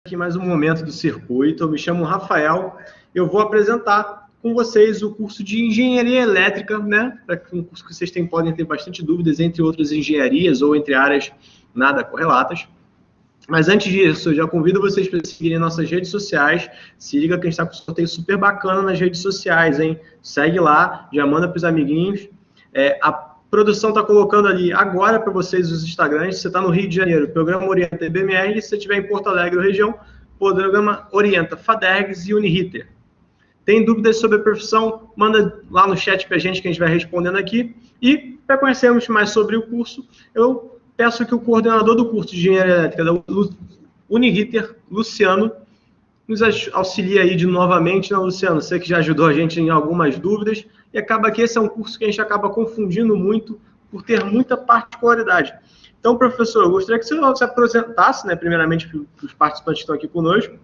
aqui mais um momento do circuito. Eu me chamo Rafael. Eu vou apresentar com vocês o curso de Engenharia Elétrica, né? Um curso que vocês podem ter bastante dúvidas entre outras engenharias ou entre áreas nada correlatas. Mas antes disso, eu já convido vocês para seguirem nossas redes sociais. Se liga que a gente está com um sorteio super bacana nas redes sociais, hein? Segue lá, já manda para os amiguinhos. A produção está colocando ali agora para vocês os Instagrams. Se você está no Rio de Janeiro, Programa Orienta IBMR. Se você estiver em Porto Alegre ou região, Programa Orienta FADERGS e Uniriter. Tem dúvidas sobre a profissão? Manda lá no chat para a gente que a gente vai respondendo aqui. E para conhecermos mais sobre o curso, eu peço que o coordenador do curso de Engenharia Elétrica da Uniriter, Luciano, nos auxilie aí novamente, né, Luciano? Você que já ajudou a gente em algumas dúvidas, e acaba que esse é um curso que a gente acaba confundindo muito por ter muita particularidade. Então, professor, eu gostaria que você se apresentasse, né, primeiramente, para os participantes que estão aqui conosco.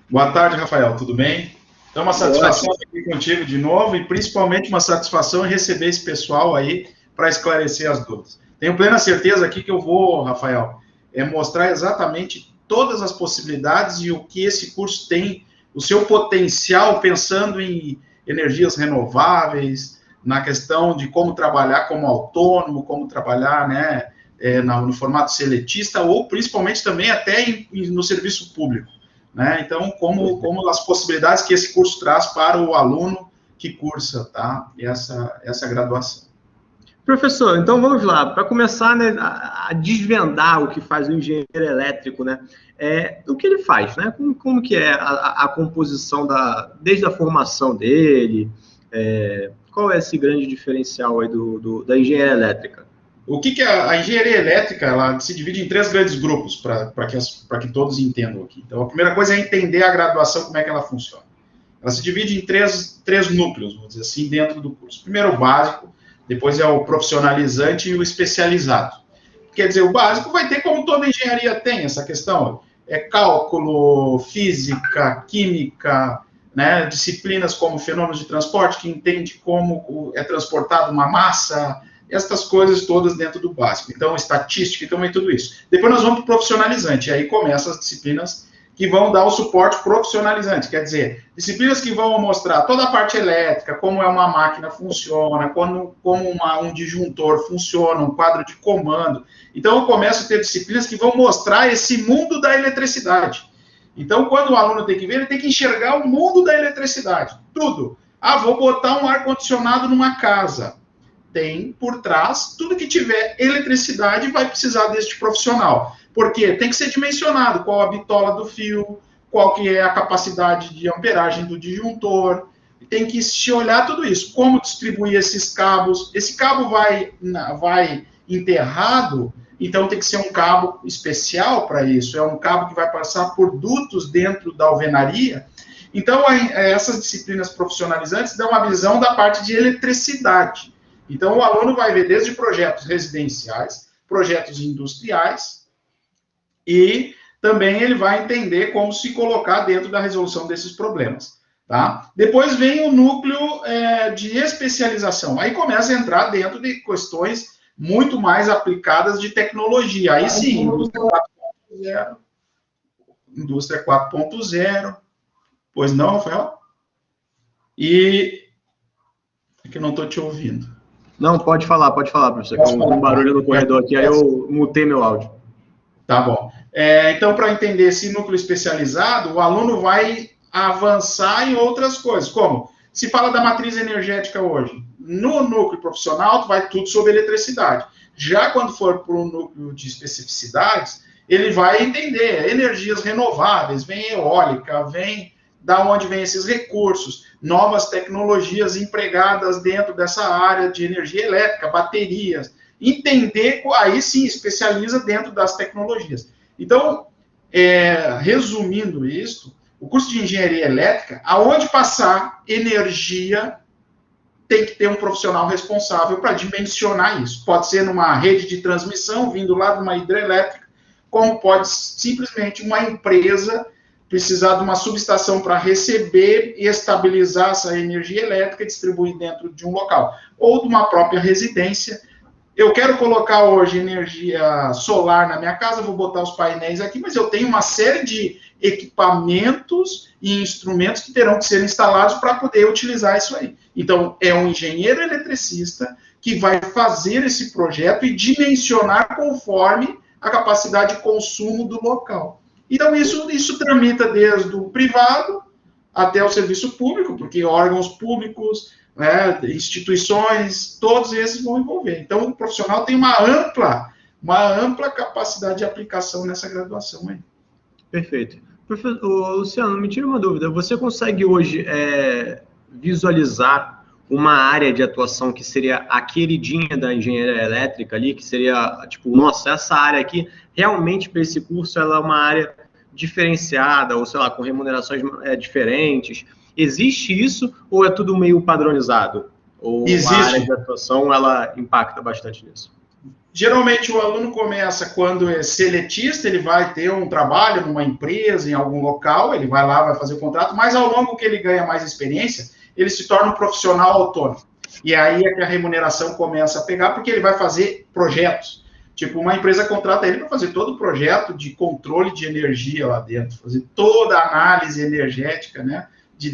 Boa tarde, Rafael, tudo bem? Então, uma satisfação estar aqui contigo de novo, e principalmente uma satisfação em receber esse pessoal aí para esclarecer as dúvidas. Tenho plena certeza aqui que eu vou, Rafael, mostrar exatamente todas as possibilidades e o que esse curso tem, o seu potencial, pensando em energias renováveis, na questão de como trabalhar como autônomo, como trabalhar, né, no formato seletista, ou principalmente também até no serviço público, né? Então, como as possibilidades que esse curso traz para o aluno que cursa, tá? Essa graduação. Professor, então vamos lá, para começar, né, a desvendar o que faz o engenheiro elétrico, né? O que ele faz, né? Como que é a composição desde a formação dele? Qual é esse grande diferencial aí da engenharia elétrica? O que a engenharia elétrica, ela se divide em 3 grandes grupos, para que todos entendam aqui. Então, a primeira coisa é entender a graduação, como é que ela funciona. Ela se divide em três núcleos, vamos dizer assim, dentro do curso. Primeiro, o básico, depois é o profissionalizante e o especializado. Quer dizer, o básico vai ter, como toda engenharia tem, essa questão. Cálculo, física, química, né, disciplinas como fenômenos de transporte, que entende como é transportada uma massa, essas coisas todas dentro do básico. Então, estatística e também tudo isso. Depois nós vamos para o profissionalizante, e aí começam as disciplinas que vão dar o suporte profissionalizante, quer dizer, disciplinas que vão mostrar toda a parte elétrica, como uma máquina funciona, como um disjuntor funciona, um quadro de comando. Então, eu começo a ter disciplinas que vão mostrar esse mundo da eletricidade. Então, quando o aluno tem que ver, ele tem que enxergar o mundo da eletricidade, tudo. Vou botar um ar-condicionado numa casa. Tem por trás, tudo que tiver eletricidade vai precisar deste profissional. Porque tem que ser dimensionado qual a bitola do fio, qual que é a capacidade de amperagem do disjuntor, tem que se olhar tudo isso, como distribuir esses cabos. Esse cabo vai enterrado, então tem que ser um cabo especial para isso, é um cabo que vai passar por dutos dentro da alvenaria. Então, essas disciplinas profissionalizantes dão uma visão da parte de eletricidade. Então, o aluno vai ver desde projetos residenciais, projetos industriais, e também ele vai entender como se colocar dentro da resolução desses problemas. Tá? Depois vem o núcleo de especialização. Aí começa a entrar dentro de questões muito mais aplicadas de tecnologia. Aí sim, indústria 4.0. Pois não, Rafael? É que eu não estou te ouvindo. Não, pode falar, professor. Tem um barulho no corredor aqui, aí eu mutei meu áudio. Tá bom. Então, para entender esse núcleo especializado, o aluno vai avançar em outras coisas, como se fala da matriz energética hoje. No núcleo profissional, vai tudo sobre eletricidade. Já quando for para o núcleo de especificidades, ele vai entender energias renováveis, vem eólica, vem da onde vem esses recursos, novas tecnologias empregadas dentro dessa área de energia elétrica, baterias. Entender, aí sim, especializa dentro das tecnologias. Então, resumindo isso, o curso de engenharia elétrica, aonde passar energia, tem que ter um profissional responsável para dimensionar isso. Pode ser numa rede de transmissão, vindo lá de uma hidrelétrica, como pode simplesmente uma empresa precisar de uma subestação para receber e estabilizar essa energia elétrica e distribuir dentro de um local. Ou de uma própria residência, Eu quero colocar hoje energia solar na minha casa, vou botar os painéis aqui, mas eu tenho uma série de equipamentos e instrumentos que terão que ser instalados para poder utilizar isso aí. Então, é um engenheiro eletricista que vai fazer esse projeto e dimensionar conforme a capacidade de consumo do local. Então, isso tramita desde o privado até o serviço público, porque órgãos públicos, né, instituições, todos esses vão envolver. Então, o profissional tem uma ampla capacidade de aplicação nessa graduação aí. Perfeito. Professor, Luciano, me tira uma dúvida. Você consegue hoje visualizar uma área de atuação que seria a queridinha da engenharia elétrica ali, que seria, tipo, nossa, essa área aqui, realmente para esse curso, ela é uma área diferenciada, ou sei lá, com remunerações diferentes. Existe isso ou é tudo meio padronizado? Ou a área de atuação, ela impacta bastante nisso? Geralmente o aluno começa quando é seletista, ele vai ter um trabalho numa empresa, em algum local, ele vai lá, vai fazer o contrato, mas ao longo que ele ganha mais experiência, ele se torna um profissional autônomo. E aí é que a remuneração começa a pegar, porque ele vai fazer projetos. Tipo, uma empresa contrata ele para fazer todo o projeto de controle de energia lá dentro, fazer toda a análise energética, né,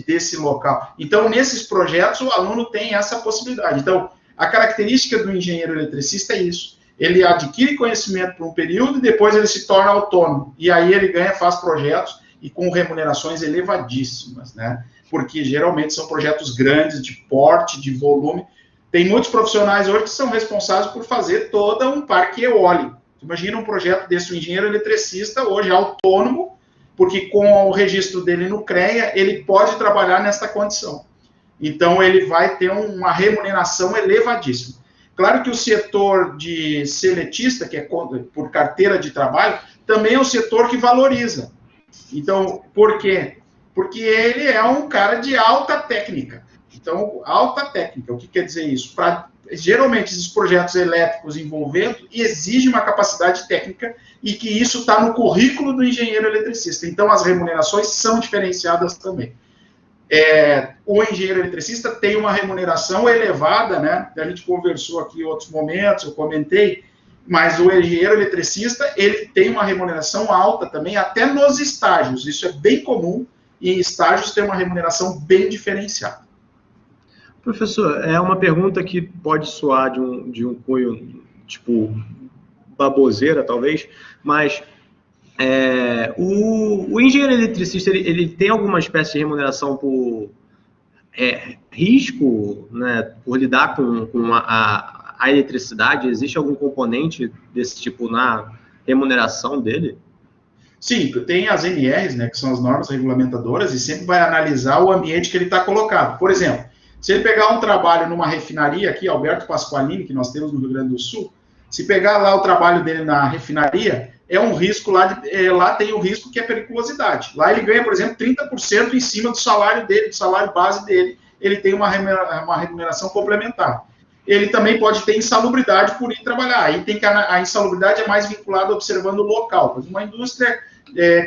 desse local. Então, nesses projetos, o aluno tem essa possibilidade. Então, a característica do engenheiro eletricista é isso. Ele adquire conhecimento por um período e depois ele se torna autônomo. E aí ele faz projetos e com remunerações elevadíssimas, né? Porque geralmente são projetos grandes, de porte, de volume. Tem muitos profissionais hoje que são responsáveis por fazer todo um parque eólico. Imagina um projeto desse, um engenheiro eletricista, hoje autônomo, porque com o registro dele no CREA, ele pode trabalhar nessa condição. Então, ele vai ter uma remuneração elevadíssima. Claro que o setor de seletista, que é por carteira de trabalho, também é um setor que valoriza. Então, por quê? Porque ele é um cara de alta técnica. Então, alta técnica, o que quer dizer isso? Geralmente, esses projetos elétricos envolvendo exigem uma capacidade técnica e que isso está no currículo do engenheiro eletricista. Então, as remunerações são diferenciadas também. O engenheiro eletricista tem uma remuneração elevada, né? A gente conversou aqui em outros momentos, eu comentei, mas o engenheiro eletricista, ele tem uma remuneração alta também, até nos estágios. Isso é bem comum, e em estágios tem uma remuneração bem diferenciada. Professor, é uma pergunta que pode soar de um cunho, tipo, baboseira, talvez, mas o engenheiro eletricista, ele tem alguma espécie de remuneração por risco, né, por lidar com a eletricidade? Existe algum componente desse tipo na remuneração dele? Sim, tem as NRs, né, que são as normas regulamentadoras, e sempre vai analisar o ambiente que ele está colocado. Por exemplo, se ele pegar um trabalho numa refinaria aqui, Alberto Pasqualini, que nós temos no Rio Grande do Sul, se pegar lá o trabalho dele na refinaria, é um risco, lá tem o risco que é periculosidade. Lá ele ganha, por exemplo, 30% em cima do salário dele, do salário base dele, ele tem uma remuneração complementar. Ele também pode ter insalubridade por ir trabalhar. Aí tem que a insalubridade é mais vinculada observando o local. Uma indústria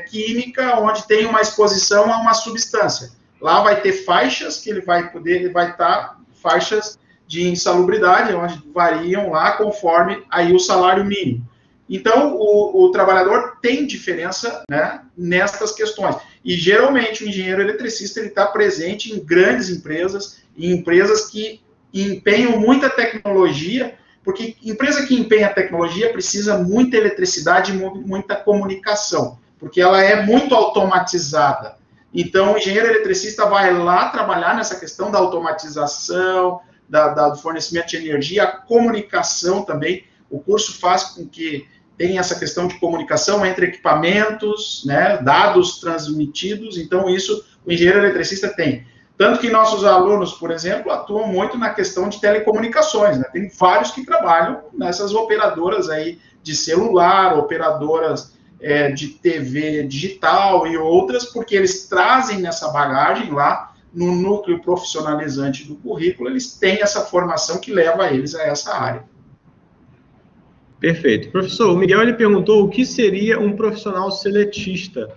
química onde tem uma exposição a uma substância. Lá vai ter faixas que ele vai estar faixas de insalubridade, onde variam lá conforme aí o salário mínimo. Então, o trabalhador tem diferença, né, nestas questões. E, geralmente, o engenheiro eletricista está presente em grandes empresas, em empresas que empenham muita tecnologia, porque empresa que empenha tecnologia precisa muita eletricidade e muita comunicação, porque ela é muito automatizada. Então, o engenheiro eletricista vai lá trabalhar nessa questão da automatização, do fornecimento de energia, a comunicação também. O curso faz com que tenha essa questão de comunicação entre equipamentos, né, dados transmitidos. Então, isso o engenheiro eletricista tem. Tanto que nossos alunos, por exemplo, atuam muito na questão de telecomunicações, né? Tem vários que trabalham nessas operadoras aí de celular, operadoras de TV digital e outras, porque eles trazem nessa bagagem lá, no núcleo profissionalizante do currículo, eles têm essa formação que leva eles a essa área. Perfeito. Professor, o Miguel ele perguntou o que seria um profissional seletista.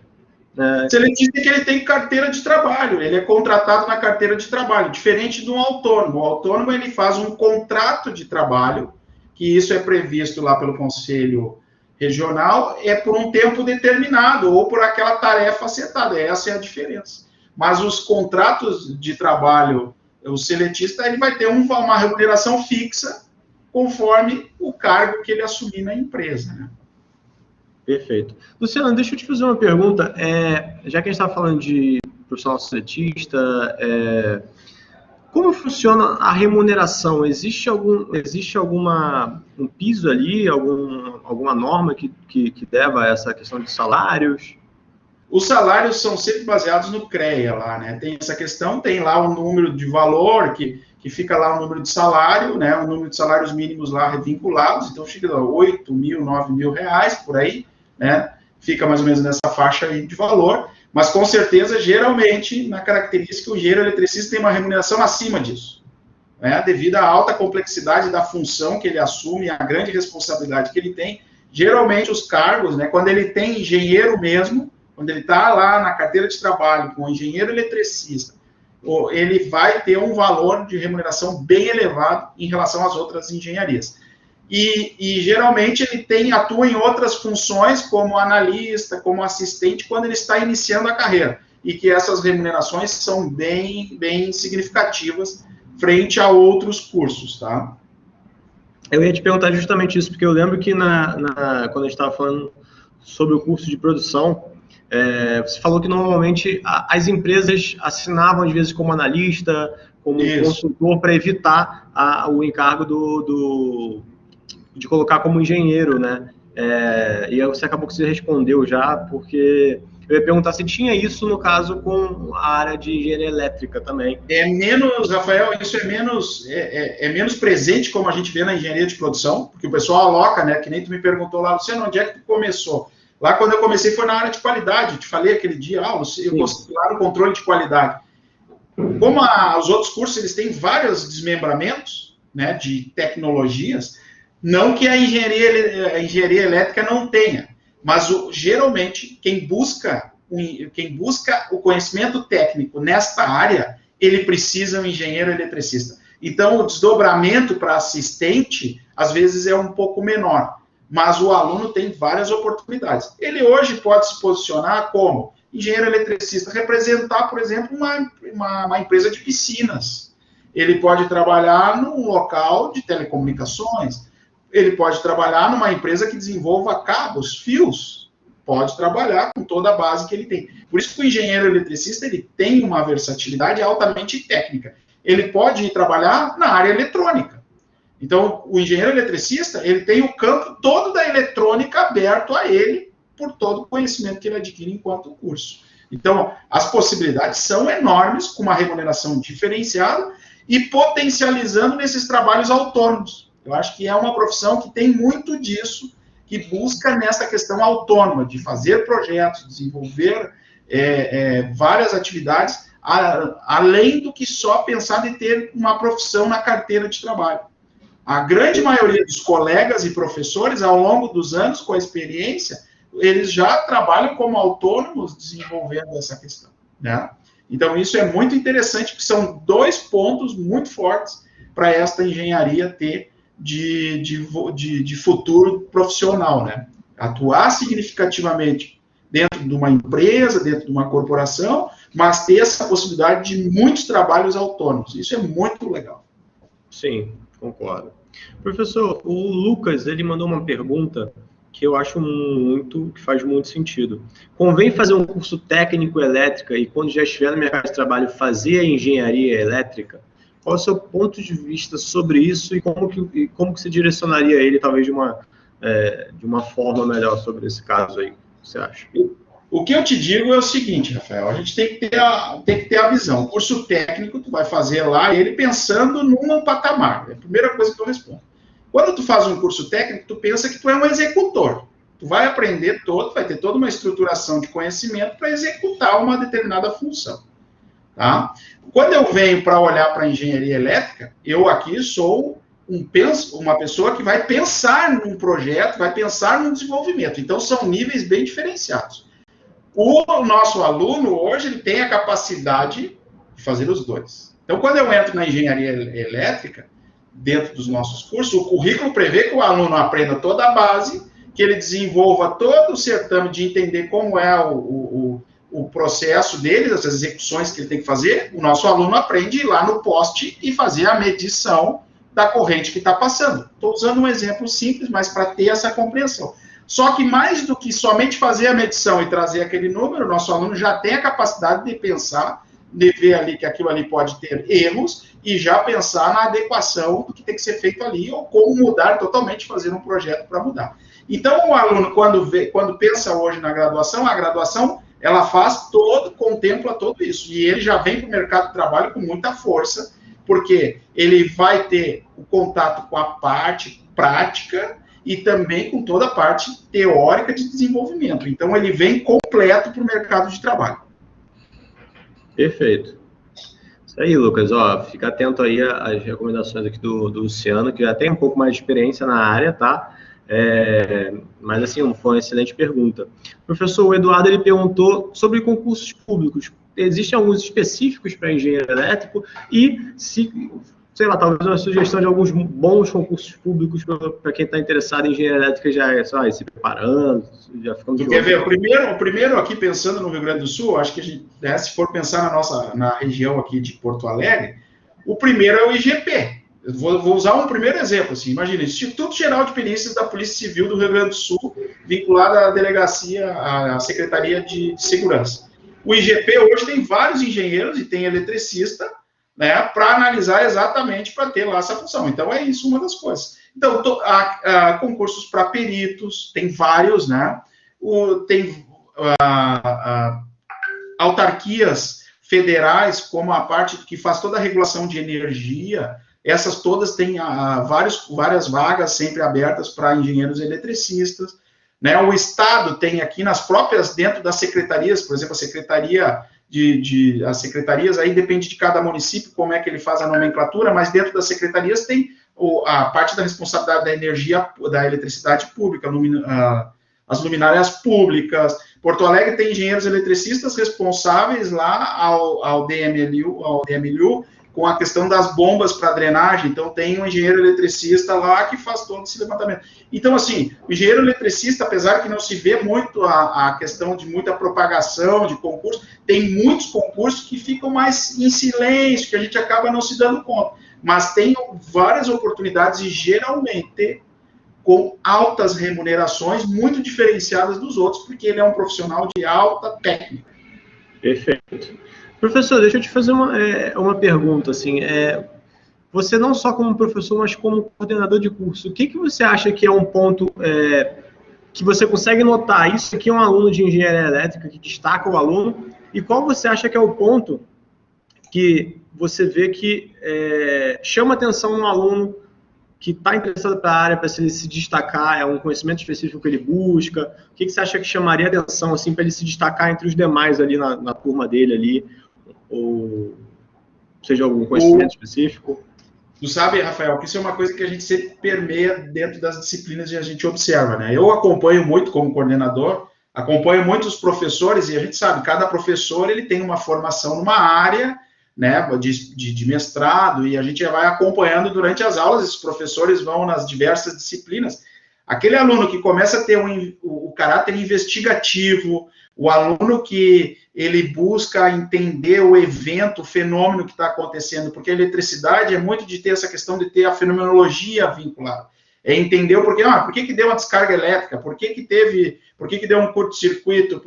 Seletista é que ele tem carteira de trabalho, ele é contratado na carteira de trabalho, diferente de um autônomo. O autônomo ele faz um contrato de trabalho que isso é previsto lá pelo Conselho Regional, é por um tempo determinado, ou por aquela tarefa acertada, essa é a diferença. Mas os contratos de trabalho, o seletista, ele vai ter uma remuneração fixa, conforme o cargo que ele assumir na empresa, né? Perfeito. Luciano, deixa eu te fazer uma pergunta. Já que a gente está falando de profissional seletista, como funciona a remuneração? Existe um piso ali, alguma norma que leva a essa questão de salários? Os salários são sempre baseados no CREA lá, né? Tem essa questão, tem lá um número de valor que fica lá o número de salário, né? O número de salários mínimos lá revinculados, então fica lá 8 mil, 9 mil reais, por aí, né? Fica mais ou menos nessa faixa aí de valor, mas com certeza, geralmente, na característica, o engenheiro eletricista tem uma remuneração acima disso, né? Devido à alta complexidade da função que ele assume, a grande responsabilidade que ele tem. Geralmente, os cargos, né? Quando ele tem engenheiro mesmo, quando ele está lá na carteira de trabalho com o engenheiro eletricista, ele vai ter um valor de remuneração bem elevado em relação às outras engenharias. E geralmente ele atua em outras funções, como analista, como assistente, quando ele está iniciando a carreira. E que essas remunerações são bem significativas frente a outros cursos, tá? Eu ia te perguntar justamente isso, porque eu lembro que quando a gente estava falando sobre o curso de produção, você falou que normalmente as empresas assinavam às vezes como analista, como consultor, para evitar o encargo de colocar como engenheiro, né? E aí você acabou que você respondeu já, porque eu ia perguntar se tinha isso no caso com a área de engenharia elétrica também. Rafael, isso é menos presente como a gente vê na engenharia de produção, porque o pessoal aloca, né? Que nem tu me perguntou lá, Luciano, onde é que tu começou? Lá, quando eu comecei, foi na área de qualidade. Eu te falei aquele dia, eu consegui lá no controle de qualidade. Como os outros cursos, eles têm vários desmembramentos, né, de tecnologias, não que a engenharia elétrica não tenha, mas geralmente, quem busca o conhecimento técnico nesta área, ele precisa de um engenheiro eletricista. Então, o desdobramento para assistente, às vezes, é um pouco menor. Mas o aluno tem várias oportunidades. Ele hoje pode se posicionar como engenheiro eletricista, representar, por exemplo, uma empresa de piscinas. Ele pode trabalhar num local de telecomunicações. Ele pode trabalhar numa empresa que desenvolva cabos, fios. Pode trabalhar com toda a base que ele tem. Por isso que o engenheiro eletricista ele tem uma versatilidade altamente técnica. Ele pode ir trabalhar na área eletrônica. Então, o engenheiro eletricista, ele tem o campo todo da eletrônica aberto a ele, por todo o conhecimento que ele adquire enquanto curso. Então, as possibilidades são enormes, com uma remuneração diferenciada e potencializando nesses trabalhos autônomos. Eu acho que é uma profissão que tem muito disso, que busca nessa questão autônoma, de fazer projetos, desenvolver várias atividades, além do que só pensar em ter uma profissão na carteira de trabalho. A grande maioria dos colegas e professores, ao longo dos anos, com a experiência, eles já trabalham como autônomos desenvolvendo essa questão, né? Então, isso é muito interessante, porque são dois pontos muito fortes para esta engenharia ter de futuro profissional, né? Atuar significativamente dentro de uma empresa, dentro de uma corporação, mas ter essa possibilidade de muitos trabalhos autônomos. Isso é muito legal. Sim, concordo. Professor, o Lucas, ele mandou uma pergunta que eu acho que faz muito sentido. Convém fazer um curso técnico elétrica e quando já estiver no mercado de trabalho fazer a engenharia elétrica? Qual é o seu ponto de vista sobre isso e como que você direcionaria ele, talvez, de uma forma melhor sobre esse caso aí? O que você acha? O que eu te digo é o seguinte, Rafael, a gente tem que ter a visão. O curso técnico, tu vai fazer lá, ele pensando num patamar. É a primeira coisa que eu respondo. Quando tu faz um curso técnico, tu pensa que tu é um executor. Tu vai aprender vai ter toda uma estruturação de conhecimento para executar uma determinada função. Tá? Quando eu venho para olhar para a engenharia elétrica, eu aqui sou uma pessoa que vai pensar num projeto, vai pensar no desenvolvimento. Então, são níveis bem diferenciados. O nosso aluno, hoje, ele tem a capacidade de fazer os dois. Então, quando eu entro na engenharia elétrica, dentro dos nossos cursos, o currículo prevê que o aluno aprenda toda a base, que ele desenvolva todo o certame de entender como é o processo dele, as execuções que ele tem que fazer. O nosso aluno aprende a ir lá no poste e fazer a medição da corrente que está passando. Estou usando um exemplo simples, mas para ter essa compreensão. Só que mais do que somente fazer a medição e trazer aquele número, o nosso aluno já tem a capacidade de pensar, de ver ali que aquilo ali pode ter erros e já pensar na adequação do que tem que ser feito ali ou como mudar totalmente, fazer um projeto para mudar. Então, o aluno, quando pensa hoje na graduação, a graduação, ela contempla tudo isso. E ele já vem para o mercado de trabalho com muita força, porque ele vai ter o contato com a parte prática e também com toda a parte teórica de desenvolvimento. Então, ele vem completo para o mercado de trabalho. Perfeito. Isso aí, Lucas. Ó, fica atento aí às recomendações aqui do Luciano, que já tem um pouco mais de experiência na área, tá? Mas, assim, foi uma excelente pergunta. Professor, o Eduardo, ele perguntou sobre concursos públicos. Existem alguns específicos para engenheiro elétrico e, sei lá, talvez uma sugestão de alguns bons concursos públicos para quem está interessado em engenharia elétrica já é, sei lá, se preparando, já ficando... Quer ver? O primeiro aqui, pensando no Rio Grande do Sul, acho que a gente, né, se for pensar na região aqui de Porto Alegre, o primeiro é o IGP. Eu vou usar um primeiro exemplo, assim, imagina, Instituto Geral de Perícias da Polícia Civil do Rio Grande do Sul, vinculado à delegacia, à Secretaria de Segurança. O IGP hoje tem vários engenheiros e tem eletricista, né, para analisar exatamente, para ter lá essa função. Então, é isso uma das coisas. Então, há concursos para peritos, tem vários, né, tem autarquias federais, como a parte que faz toda a regulação de energia. Essas todas têm várias vagas sempre abertas para engenheiros eletricistas, né? O Estado tem aqui dentro das secretarias, por exemplo, a secretaria as secretarias, aí depende de cada município como é que ele faz a nomenclatura, mas dentro das secretarias tem a parte da responsabilidade da energia, da eletricidade pública, as luminárias públicas. Porto Alegre tem engenheiros eletricistas responsáveis lá ao DMLU, com a questão das bombas para drenagem. Então, tem um engenheiro eletricista lá que faz todo esse levantamento. Então, assim, o engenheiro eletricista, apesar que não se vê muito a questão de muita propagação de concurso, tem muitos concursos que ficam mais em silêncio, que a gente acaba não se dando conta. Mas tem várias oportunidades e, geralmente, com altas remunerações, muito diferenciadas dos outros, porque ele é um profissional de alta técnica. Perfeito. Professor, deixa eu te fazer uma pergunta, assim, você não só como professor, mas como coordenador de curso, o que você acha que é um ponto que você consegue notar? Isso aqui é um aluno de engenharia elétrica que destaca o aluno, e qual você acha que é o ponto que você vê que chama atenção no aluno que está interessado para a área, para ele se destacar, é um conhecimento específico que ele busca? O que você acha que chamaria atenção, assim, para ele se destacar entre os demais ali na turma dele ali? Ou seja, algum conhecimento específico? Tu sabe, Rafael, que isso é uma coisa que a gente sempre permeia dentro das disciplinas e a gente observa, né? Eu acompanho muito como coordenador, acompanho muitos professores e a gente sabe, cada professor ele tem uma formação numa área, né, de mestrado, e a gente vai acompanhando durante as aulas, esses professores vão nas diversas disciplinas. Aquele aluno que começa a ter o caráter investigativo, o aluno que ele busca entender o evento, o fenômeno que está acontecendo, porque a eletricidade é muito de ter essa questão de ter a fenomenologia vinculada. É entender o porquê, por que deu uma descarga elétrica, por que deu um curto-circuito,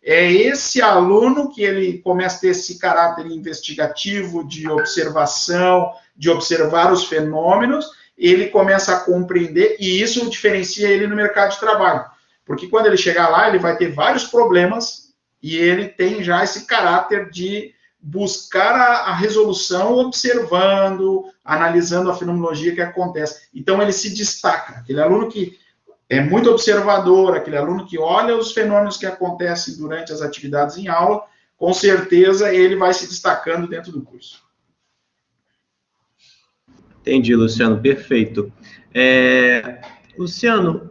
é esse aluno que ele começa a ter esse caráter investigativo, de observação, de observar os fenômenos, ele começa a compreender, e isso diferencia ele no mercado de trabalho. Porque quando ele chegar lá, ele vai ter vários problemas, e ele tem já esse caráter de buscar a resolução observando, analisando a fenomenologia que acontece. Então, ele se destaca. Aquele aluno que é muito observador, aquele aluno que olha os fenômenos que acontecem durante as atividades em aula, com certeza ele vai se destacando dentro do curso. Entendi, Luciano, perfeito. Luciano,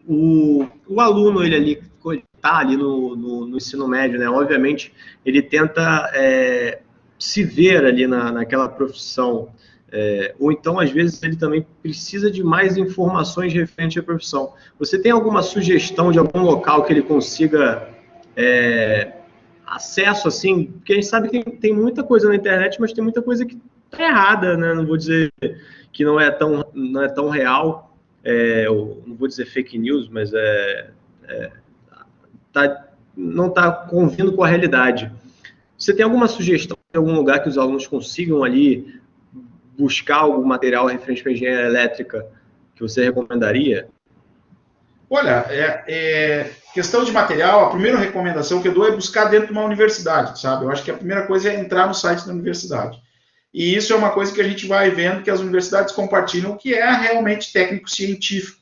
o aluno, ele ali está ali no ensino médio, né? Obviamente, ele tenta se ver ali naquela profissão Ou então, às vezes, ele também precisa de mais informações referente à profissão. Você tem alguma sugestão de algum local que ele consiga acesso, assim? Porque a gente sabe que tem muita coisa na internet, mas tem muita coisa que está errada, né? Não vou dizer que não é tão real, não vou dizer fake news, mas não está convindo com a realidade. Você tem alguma sugestão de algum lugar que os alunos consigam ali buscar algum material referente à engenharia elétrica que você recomendaria? Olha, questão de material, a primeira recomendação que eu dou é buscar dentro de uma universidade, sabe? Eu acho que a primeira coisa é entrar no site da universidade. E isso é uma coisa que a gente vai vendo que as universidades compartilham, que é realmente técnico-científico.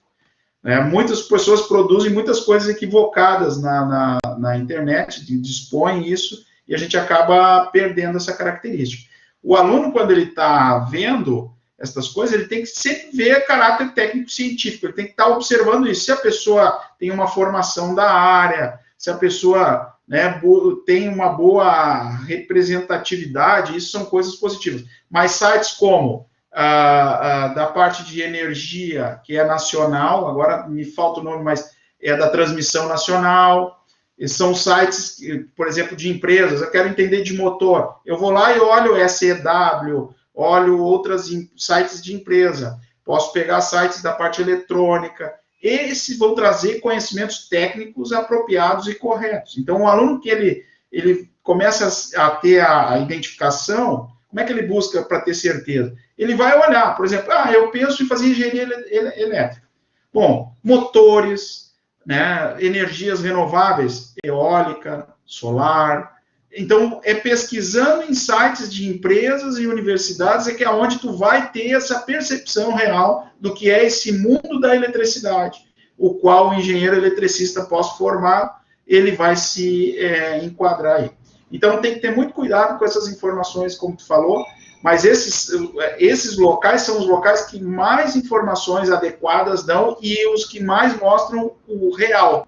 Né? Muitas pessoas produzem muitas coisas equivocadas na internet, dispõem isso, e a gente acaba perdendo essa característica. O aluno, quando ele está vendo essas coisas, ele tem que sempre ver caráter técnico-científico, ele tem que estar observando isso. Se a pessoa tem uma formação da área, se a pessoa, né, tem uma boa representatividade, isso são coisas positivas. Mas sites como da parte de energia, que é nacional, agora me falta o nome, mas é da transmissão nacional, são sites, por exemplo, de empresas, eu quero entender de motor, eu vou lá e olho SEW, olho outros sites de empresa, posso pegar sites da parte eletrônica, esses vão trazer conhecimentos técnicos apropriados e corretos. Então, o aluno que ele começa a ter a identificação, como é que ele busca para ter certeza? Ele vai olhar, por exemplo, eu penso em fazer engenharia elétrica. Bom, motores, né, energias renováveis, eólica, solar. Então, pesquisando em sites de empresas e universidades que é onde tu vai ter essa percepção real do que é esse mundo da eletricidade, o qual o engenheiro eletricista pós-formado, ele vai se enquadrar aí. Então, tem que ter muito cuidado com essas informações, como tu falou, mas esses locais são os locais que mais informações adequadas dão e os que mais mostram o real.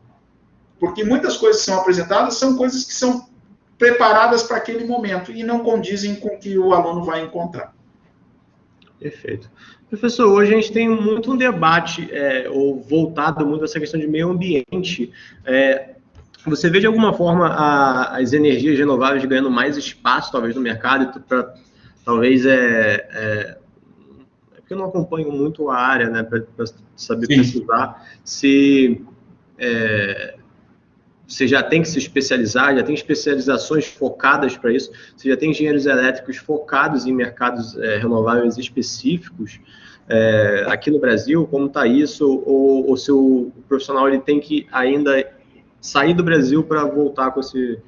Porque muitas coisas que são apresentadas são coisas que são preparadas para aquele momento e não condizem com o que o aluno vai encontrar. Perfeito. Professor, hoje a gente tem muito um debate, ou voltado muito a essa questão de meio ambiente. Você vê de alguma forma as energias renováveis ganhando mais espaço, talvez, no mercado, para talvez porque eu não acompanho muito a área, né, para saber precisar se você já tem que se especializar, já tem especializações focadas para isso, você já tem engenheiros elétricos focados em mercados renováveis específicos aqui no Brasil, como está isso, ou se o profissional ele tem que ainda sair do Brasil para voltar com esse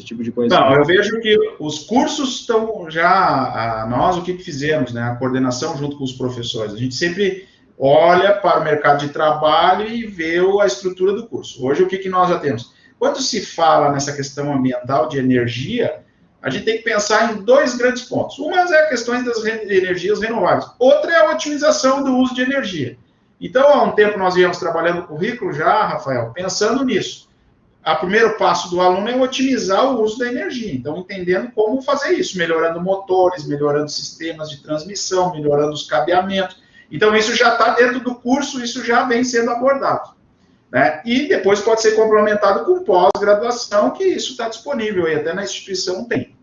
tipo de conhecimento? Não, eu vejo que os cursos estão já, nós o que fizemos, né, a coordenação junto com os professores, a gente sempre olha para o mercado de trabalho e vê a estrutura do curso. Hoje, o que nós já temos? Quando se fala nessa questão ambiental de energia, a gente tem que pensar em dois grandes pontos. Uma é a questão das energias renováveis, outra é a otimização do uso de energia. Então, há um tempo nós íamos trabalhando no currículo já, Rafael, pensando nisso. O primeiro passo do aluno é otimizar o uso da energia. Então, entendendo como fazer isso, melhorando motores, melhorando sistemas de transmissão, melhorando os cabeamentos. Então, isso já está dentro do curso, isso já vem sendo abordado. Né? E depois pode ser complementado com pós-graduação, que isso está disponível, e até na instituição tem.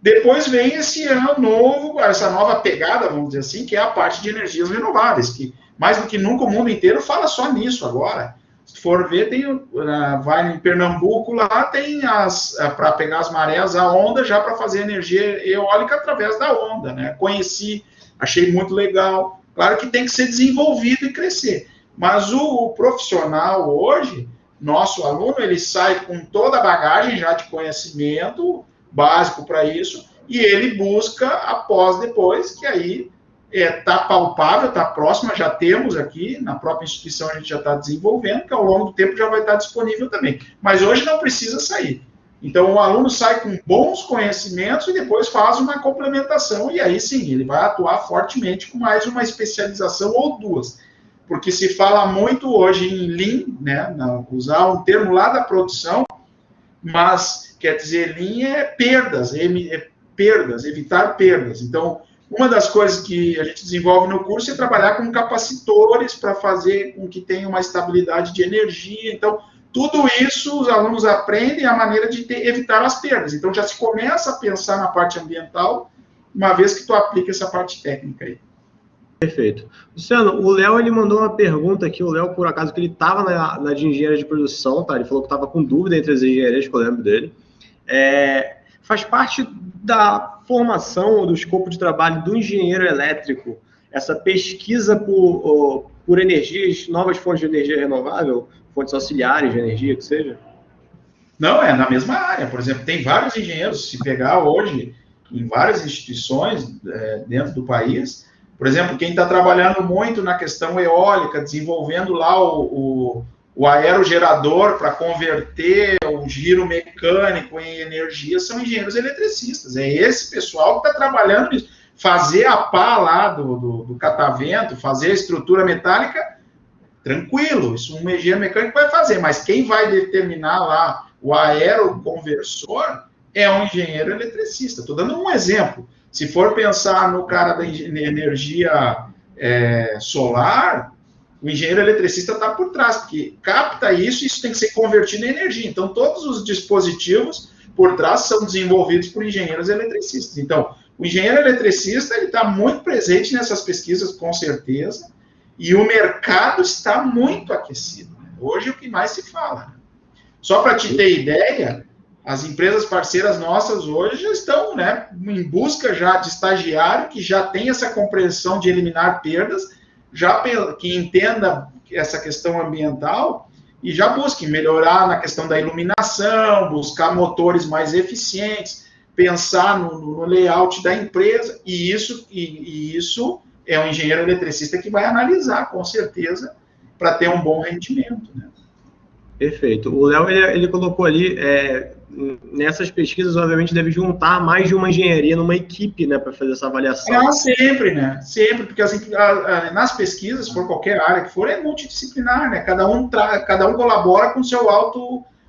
Depois vem esse ano novo, essa nova pegada, vamos dizer assim, que é a parte de energias renováveis, que mais do que nunca o mundo inteiro fala só nisso agora. Se for ver, vai em Pernambuco, lá tem para pegar as marés, a onda já para fazer energia eólica através da onda. Né? Conheci, achei muito legal. Claro que tem que ser desenvolvido e crescer. Mas o profissional hoje, nosso aluno, ele sai com toda a bagagem já de conhecimento básico para isso, e ele busca após depois, que aí está palpável, está próxima, já temos aqui, na própria instituição a gente já está desenvolvendo, que ao longo do tempo já vai estar disponível também. Mas hoje não precisa sair. Então, o aluno sai com bons conhecimentos e depois faz uma complementação, e aí sim, ele vai atuar fortemente com mais uma especialização ou duas. Porque se fala muito hoje em Lean, né, usar um termo lá da produção, mas quer dizer, Lean é perdas, evitar perdas. Então, Uma das coisas que a gente desenvolve no curso é trabalhar com capacitores para fazer com que tenha uma estabilidade de energia. Então, tudo isso os alunos aprendem a maneira de evitar as perdas. Então, já se começa a pensar na parte ambiental, uma vez que tu aplica essa parte técnica aí. Perfeito. Luciano, o Léo, ele mandou uma pergunta aqui, o Léo, por acaso, que ele estava na de engenharia de produção, tá? Ele falou que estava com dúvida entre as engenharias, que eu lembro dele. Faz parte da formação ou do escopo de trabalho do engenheiro elétrico essa pesquisa por energias, novas fontes de energia renovável, fontes auxiliares de energia, que seja? Não, é na mesma área. Por exemplo, tem vários engenheiros, se pegar hoje, em várias instituições dentro do país. Por exemplo, quem está trabalhando muito na questão eólica, desenvolvendo lá o aerogerador para converter o giro mecânico em energia, são engenheiros eletricistas. É esse pessoal que está trabalhando nisso. Fazer a pá lá do catavento, fazer a estrutura metálica, tranquilo, isso um engenheiro mecânico vai fazer, mas quem vai determinar lá o aeroconversor é um engenheiro eletricista. Estou dando um exemplo. Se for pensar no cara da energia solar, o engenheiro eletricista está por trás, porque capta isso e isso tem que ser convertido em energia. Então, todos os dispositivos por trás são desenvolvidos por engenheiros eletricistas. Então, o engenheiro eletricista está muito presente nessas pesquisas, com certeza, e o mercado está muito aquecido. Hoje, é o que mais se fala. Só para te ter ideia, as empresas parceiras nossas hoje já estão em busca já de estagiário que já tem essa compreensão de eliminar perdas, já que entenda essa questão ambiental e já busque melhorar na questão da iluminação, buscar motores mais eficientes, pensar no layout da empresa, e isso é um engenheiro eletricista que vai analisar, com certeza, para ter um bom rendimento. Né? Perfeito. O Léo, ele colocou ali, nessas pesquisas, obviamente, deve juntar mais de uma engenharia numa equipe, né, para fazer essa avaliação. Sempre, né? Sempre, porque nas pesquisas, por qualquer área que for, é multidisciplinar, né? Cada um colabora com o seu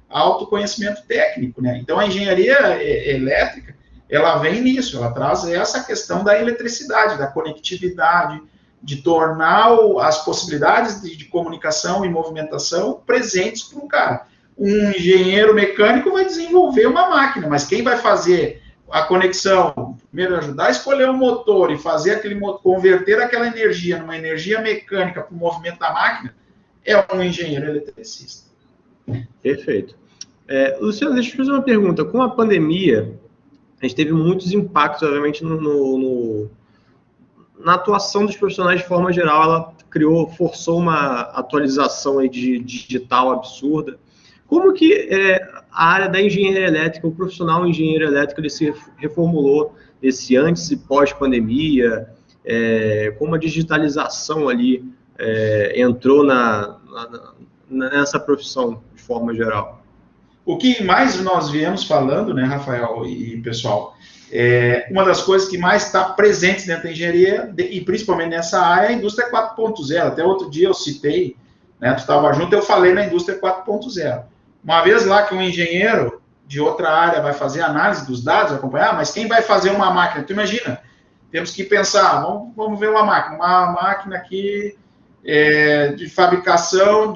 autoconhecimento técnico, né? Então, a engenharia elétrica, ela vem nisso, ela traz essa questão da eletricidade, da conectividade, de tornar as possibilidades de comunicação e movimentação presentes para um cara. Um engenheiro mecânico vai desenvolver uma máquina, mas quem vai fazer a conexão, primeiro ajudar a escolher o motor e fazer converter aquela energia numa energia mecânica para o movimento da máquina, é um engenheiro eletricista. Perfeito. Luciano, deixa eu te fazer uma pergunta. Com a pandemia, a gente teve muitos impactos, obviamente, na atuação dos profissionais de forma geral. Ela forçou uma atualização aí digital absurda. Como que a área da engenharia elétrica, o profissional engenheiro elétrico, ele se reformulou nesse antes e pós-pandemia? Como a digitalização ali entrou nessa profissão de forma geral? O que mais nós viemos falando, né, Rafael e pessoal, uma das coisas que mais está presente dentro da engenharia, e principalmente nessa área, é a indústria 4.0. Até outro dia eu citei, né, tu estava junto, eu falei na indústria 4.0. Uma vez lá que um engenheiro de outra área vai fazer análise dos dados, acompanhar, mas quem vai fazer uma máquina? Tu imagina, temos que pensar, vamos ver uma máquina aqui de fabricação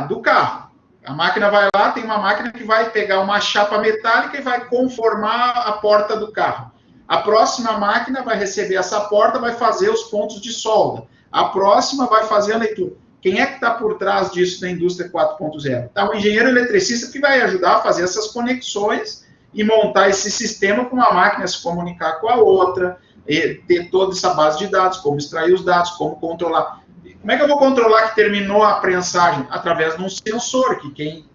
do carro. A máquina vai lá, tem uma máquina que vai pegar uma chapa metálica e vai conformar a porta do carro. A próxima máquina vai receber essa porta, vai fazer os pontos de solda. A próxima vai fazer a leitura. Quem é que está por trás disso na indústria 4.0? Está o engenheiro eletricista que vai ajudar a fazer essas conexões e montar esse sistema para uma máquina se comunicar com a outra, e ter toda essa base de dados, como extrair os dados, como controlar. Como é que eu vou controlar que terminou a prensagem? Através de um sensor, que quem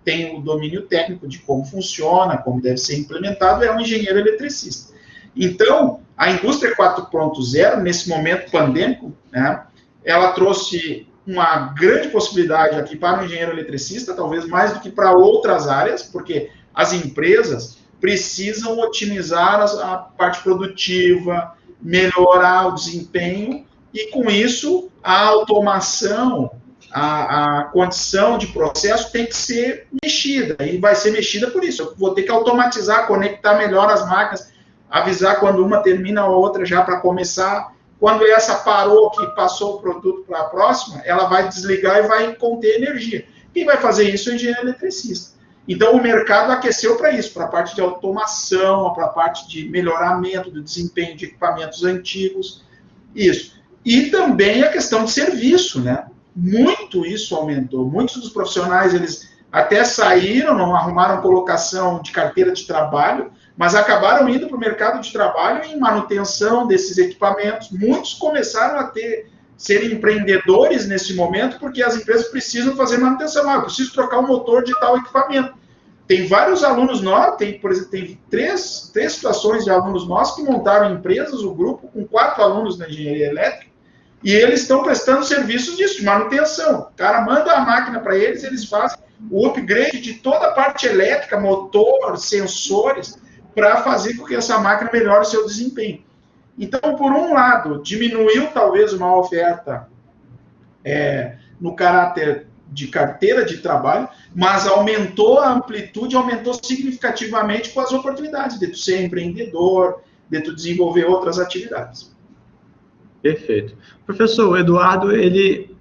tem o domínio técnico de como funciona, como deve ser implementado, é um engenheiro eletricista. Então, a indústria 4.0, nesse momento pandêmico, né, ela trouxe uma grande possibilidade aqui para o engenheiro eletricista, talvez mais do que para outras áreas, porque as empresas precisam otimizar a parte produtiva, melhorar o desempenho, e com isso a automação, a condição de processo tem que ser mexida, e vai ser mexida por isso. Eu vou ter que automatizar, conectar melhor as máquinas. avisar quando uma termina a outra já para começar. Quando essa parou, que passou o produto para a próxima, ela vai desligar e vai conter energia. Quem vai fazer isso é o engenheiro eletricista. Então, o mercado aqueceu para isso, para a parte de automação, para a parte de melhoramento do desempenho de equipamentos antigos, isso. E também a questão de serviço, né? Muito isso aumentou. Muitos dos profissionais, eles até saíram, não arrumaram colocação de carteira de trabalho, mas acabaram indo para o mercado de trabalho em manutenção desses equipamentos. Muitos começaram a serem empreendedores nesse momento, porque as empresas precisam fazer manutenção. Eu preciso trocar o motor de tal equipamento. Tem vários alunos nossos, por exemplo, tem três situações de alunos nossos que montaram empresas, o grupo, com 4 alunos na engenharia elétrica, e eles estão prestando serviços disso, de manutenção. O cara manda a máquina para eles, eles fazem o upgrade de toda a parte elétrica, motor, sensores, para fazer com que essa máquina melhore o seu desempenho. Então, por um lado, diminuiu talvez uma oferta no caráter de carteira de trabalho, mas aumentou a amplitude, aumentou significativamente com as oportunidades de tu ser empreendedor, de tu desenvolver outras atividades. Perfeito. Professor, o Eduardo, ele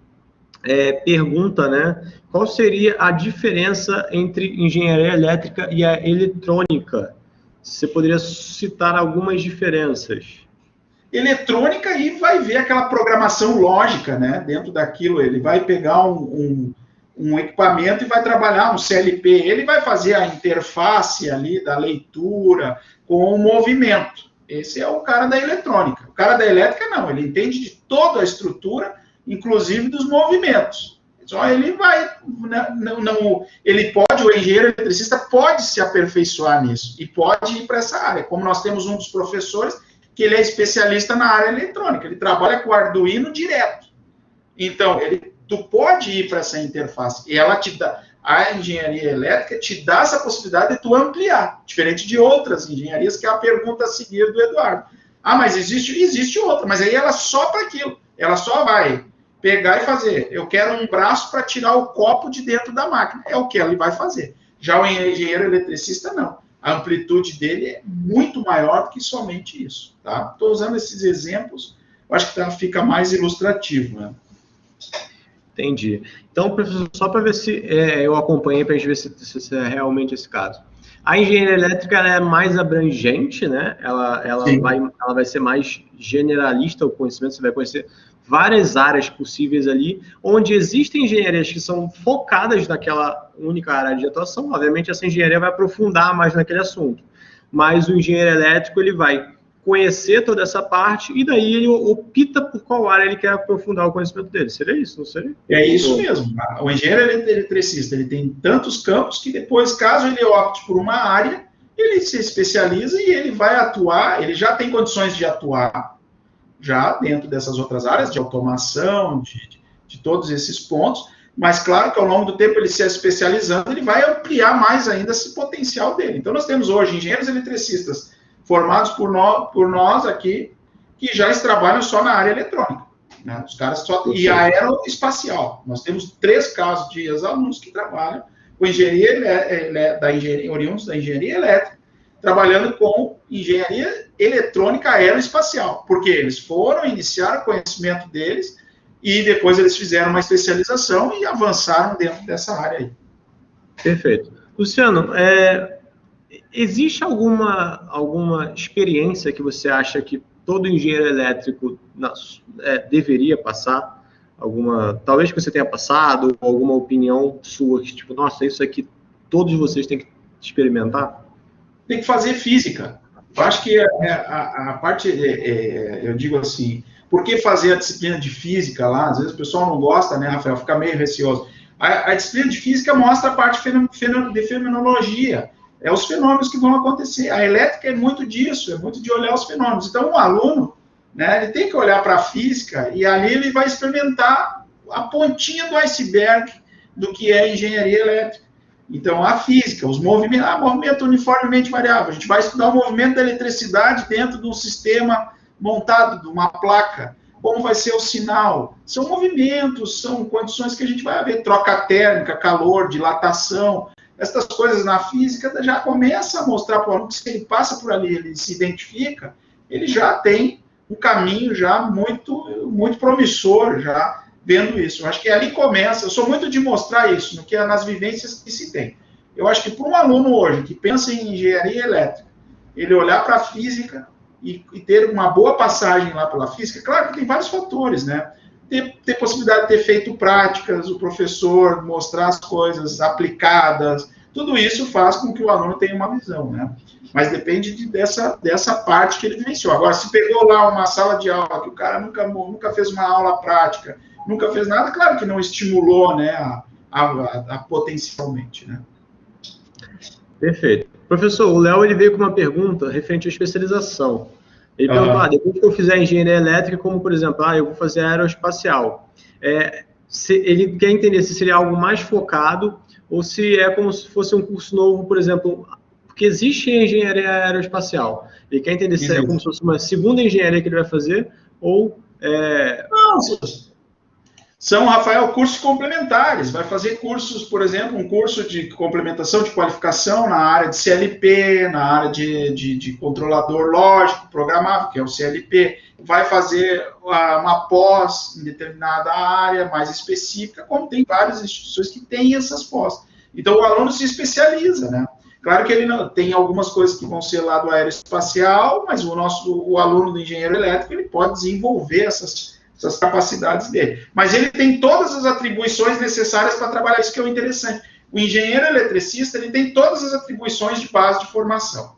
pergunta, né, qual seria a diferença entre engenharia elétrica e a eletrônica? Você poderia citar algumas diferenças? Eletrônica, aí vai ver aquela programação lógica, né? Dentro daquilo, ele vai pegar um equipamento e vai trabalhar um CLP, ele vai fazer a interface ali da leitura com o movimento. Esse é o cara da eletrônica. O cara da elétrica, não, ele entende de toda a estrutura, inclusive dos movimentos. Só ele vai, ele pode, o engenheiro eletricista pode se aperfeiçoar nisso e pode ir para essa área. Como nós temos um dos professores que ele é especialista na área eletrônica, ele trabalha com Arduino direto. Então, tu pode ir para essa interface e ela te dá, a engenharia elétrica te dá essa possibilidade de tu ampliar, diferente de outras engenharias, que é a pergunta a seguir do Eduardo. Ah, mas existe outra, mas aí ela só para aquilo, ela só vai pegar e fazer. Eu quero um braço para tirar o copo de dentro da máquina. É o que ele vai fazer. Já o engenheiro eletricista, não. A amplitude dele é muito maior do que somente isso. Tá? Estou usando esses exemplos, eu acho que fica mais ilustrativo. Né? Entendi. Então, professor, só para ver se eu acompanhei, para a gente ver se é realmente esse caso. A engenharia elétrica ela é mais abrangente, né? Ela vai ser mais generalista, o conhecimento, você vai conhecer várias áreas possíveis ali, onde existem engenharias que são focadas naquela única área de atuação. Obviamente, essa engenharia vai aprofundar mais naquele assunto. Mas o engenheiro elétrico, ele vai conhecer toda essa parte e daí ele opta por qual área ele quer aprofundar o conhecimento dele. Seria isso, não seria? É isso mesmo. O engenheiro eletricista, ele tem tantos campos que depois, caso ele opte por uma área, ele se especializa e ele vai atuar, ele já tem condições de atuar já dentro dessas outras áreas de automação, de todos esses pontos, mas claro que ao longo do tempo ele se especializando, ele vai ampliar mais ainda esse potencial dele. Então nós temos hoje engenheiros eletricistas formados por nós aqui, que já trabalham só na área eletrônica. Né? Os caras e aeroespacial. Nós temos 3 casos de ex-alunos que trabalham com oriundos da engenharia elétrica, trabalhando com engenharia eletrônica aeroespacial, porque eles foram iniciar o conhecimento deles e depois eles fizeram uma especialização e avançaram dentro dessa área aí. Perfeito. Luciano, existe alguma experiência que você acha que todo engenheiro elétrico deveria passar? Talvez que você tenha passado, ou alguma opinião sua, que tipo, nossa, isso aqui todos vocês têm que experimentar? Tem que fazer física. Eu acho que a parte, eu digo assim, por que fazer a disciplina de física lá? Às vezes o pessoal não gosta, né, Rafael? Fica meio receoso. A disciplina de física mostra a parte de fenomenologia. É os fenômenos que vão acontecer. A elétrica é muito disso, é muito de olhar os fenômenos. Então, o aluno, né, ele tem que olhar para a física e ali ele vai experimentar a pontinha do iceberg do que é engenharia elétrica. Então, a física, os movimentos, movimento uniformemente variável. A gente vai estudar o movimento da eletricidade dentro de um sistema montado, de uma placa. Como vai ser o sinal? São movimentos, são condições que a gente vai ver. Troca térmica, calor, dilatação. essas coisas na física já começa a mostrar para o aluno que se ele passa por ali, ele se identifica, ele já tem um caminho já muito promissor, já vendo isso. Eu acho que ali começa, eu sou muito de mostrar isso, no que é nas vivências que se tem. Eu acho que para um aluno hoje que pensa em engenharia elétrica, ele olhar para a física e ter uma boa passagem lá pela física, claro que tem vários fatores, né? Ter possibilidade de ter feito práticas, o professor mostrar as coisas aplicadas, tudo isso faz com que o aluno tenha uma visão, né? Mas depende dessa parte que ele vivenciou. Agora, se pegou lá uma sala de aula que o cara nunca fez uma aula prática, nunca fez nada, claro que não estimulou, né, a potencialmente, né? Perfeito. Professor, o Léo ele veio com uma pergunta referente à especialização. Ele perguntou, depois que eu fizer engenharia elétrica, como, por exemplo, eu vou fazer aeroespacial. Ele quer entender se seria algo mais focado ou se é como se fosse um curso novo, por exemplo, porque existe engenharia aeroespacial. Ele quer entender se é como se fosse uma segunda engenharia que ele vai fazer ou... Não, são, Rafael, cursos complementares. Vai fazer cursos, por exemplo, um curso de complementação de qualificação na área de CLP, na área de controlador lógico programável, que é o CLP. Vai fazer uma pós em determinada área mais específica, como tem várias instituições que têm essas pós. Então, o aluno se especializa, né? Claro que ele não tem algumas coisas que vão ser lá do aeroespacial, mas o aluno do engenheiro elétrico ele pode desenvolver essas capacidades dele. Mas ele tem todas as atribuições necessárias para trabalhar, isso que é o interessante. O engenheiro eletricista ele tem todas as atribuições de base de formação.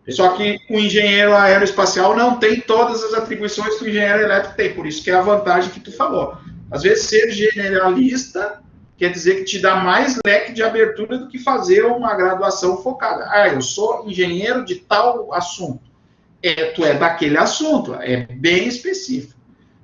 Só que o engenheiro aeroespacial não tem todas as atribuições que o engenheiro elétrico tem, por isso que é a vantagem que tu falou. Às vezes, ser generalista quer dizer que te dá mais leque de abertura do que fazer uma graduação focada. Eu sou engenheiro de tal assunto. Tu é daquele assunto, é bem específico.